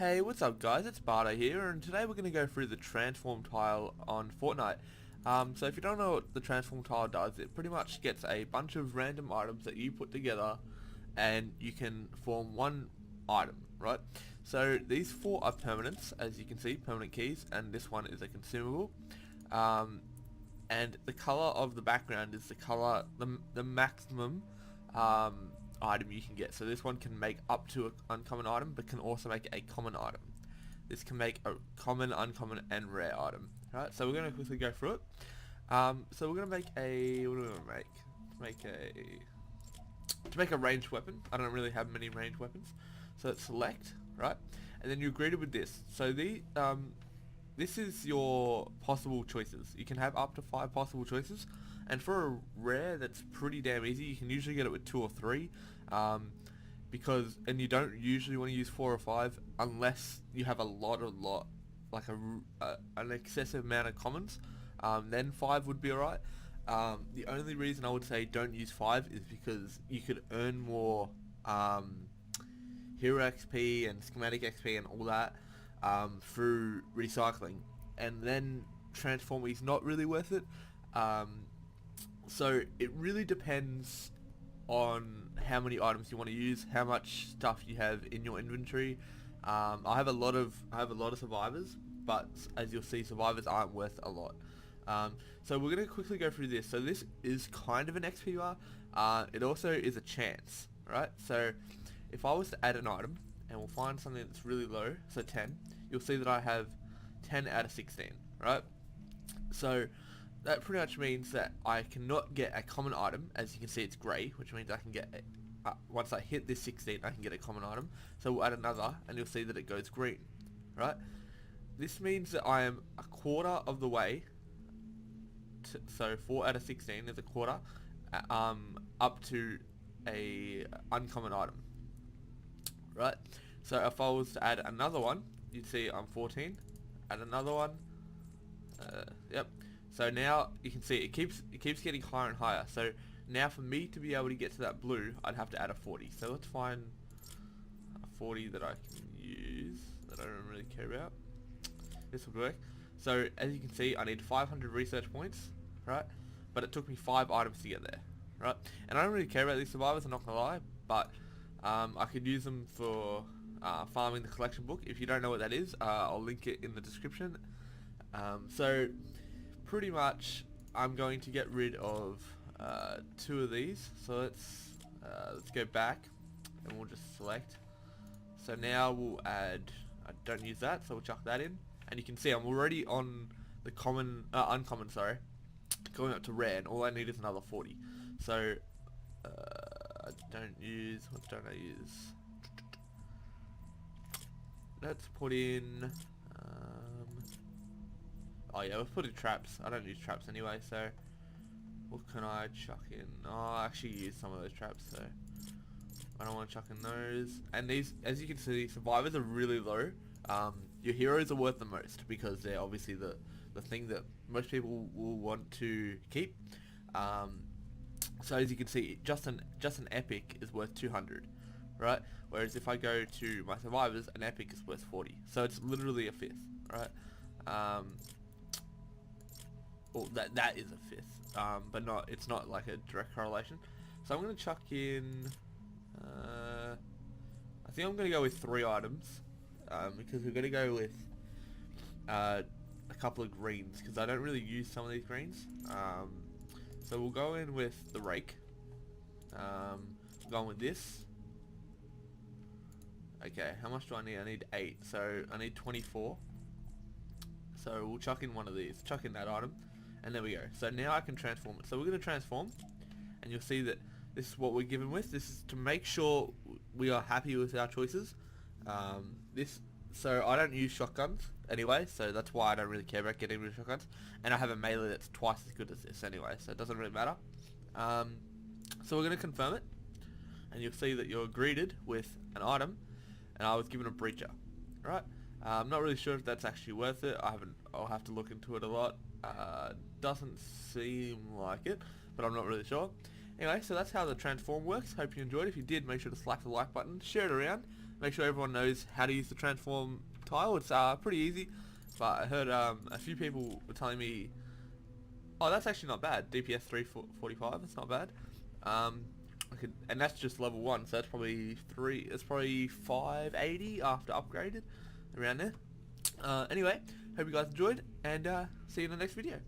Hey, what's up guys, it's Bardo here, and today we're going to go through the transform tile on Fortnite. So if you don't know what the transform tile does, it pretty much gets a bunch of random items that you put together and you can form one item, right? So these four are permanents, as you can see, permanent keys, and this one is a consumable. And the color of the background is the color, the maximum item you can get. So this one can make up to an uncommon item, but can also make a common item. This can make a common, uncommon, and rare item. Right, so we're going to quickly go through it. So we're going to make a, what do we want to make? To make a ranged weapon. I don't really have many ranged weapons. So let's select, right? And then you're greeted with this. So this is your possible choices. You can have up to 5 possible choices, and for a rare that's pretty damn easy. You can usually get it with 2 or 3, and you don't usually want to use 4 or 5 unless you have a lot, like an excessive amount of commons. Then 5 would be alright. The only reason I would say don't use 5 is because you could earn more hero XP and schematic XP and all that through recycling, and then transforming is not really worth it. So it really depends on how many items you want to use, how much stuff you have in your inventory. I have a lot of survivors, but as you'll see, survivors aren't worth a lot. So we're going to quickly go through this. So this is kind of an XP bar. It also is a chance, right? So if I was to add an item, and we'll find something that's really low, so 10, you'll see that I have 10 out of 16, right? So that pretty much means that I cannot get a common item. As you can see, it's grey, which means I can get once I hit this 16, I can get a common item. So we'll add another, and you'll see that it goes green, right? This means that I am a quarter of the way so 4 out of 16 is a quarter up to a uncommon item, right? So if I was to add another one, you'd see I'm 14. Add another one. Yep. So now you can see it keeps getting higher and higher. So now for me to be able to get to that blue, I'd have to add a 40. So let's find a 40 that I can use that I don't really care about. This will work. So as you can see, I need 500 research points, right? But it took me 5 items to get there, right? And I don't really care about these survivors, I'm not gonna lie, but I could use them for farming the collection book. If you don't know what that is, I'll link it in the description. So pretty much I'm going to get rid of 2 of these. So let's go back and we'll just select. So now we'll add, I don't use that, so we'll chuck that in. And you can see I'm already on the uncommon, sorry, going up to rare, and all I need is another 40. So what don't I use? Let's put in, oh yeah, we'll put in traps. I don't use traps anyway, so what can I chuck in? Oh, I actually use some of those traps, so I don't want to chuck in those. And these, as you can see, survivors are really low. Your heroes are worth the most because they're obviously the thing that most people will want to keep. So as you can see, just an epic is worth 200, right? Whereas if I go to my survivors, an epic is worth 40. So it's literally a fifth, right? Well, that is a fifth, but it's not like a direct correlation. So I'm gonna chuck in. I think I'm gonna go with 3 items. Because we're going to go with a couple of greens, because I don't really use some of these greens. So we'll go in with the rake. Going with this. Okay, how much do I need? I need 8, so I need 24. So we'll chuck in one of these, chuck in that item, and there we go. So now I can transform it. So we're going to transform, and you'll see that this is what we're given with. This is to make sure we are happy with our choices. So I don't use shotguns anyway, so that's why I don't really care about getting rid of shotguns. And I have a melee that's twice as good as this anyway, so it doesn't really matter. So we're going to confirm it, and you'll see that you're greeted with an item, and I was given a breacher, right? I'm not really sure if that's actually worth it. I'll have to look into it a lot. Doesn't seem like it, but I'm not really sure. Anyway, so that's how the transform works. Hope you enjoyed. If you did, make sure to slap the like button, share it around. make sure everyone knows how to use the transform tile. It's pretty easy, but I heard a few people were telling me, oh, that's actually not bad. DPS 345, that's not bad. And that's just level 1, so that's probably 580 after upgraded, around there. Anyway, hope you guys enjoyed, and see you in the next video.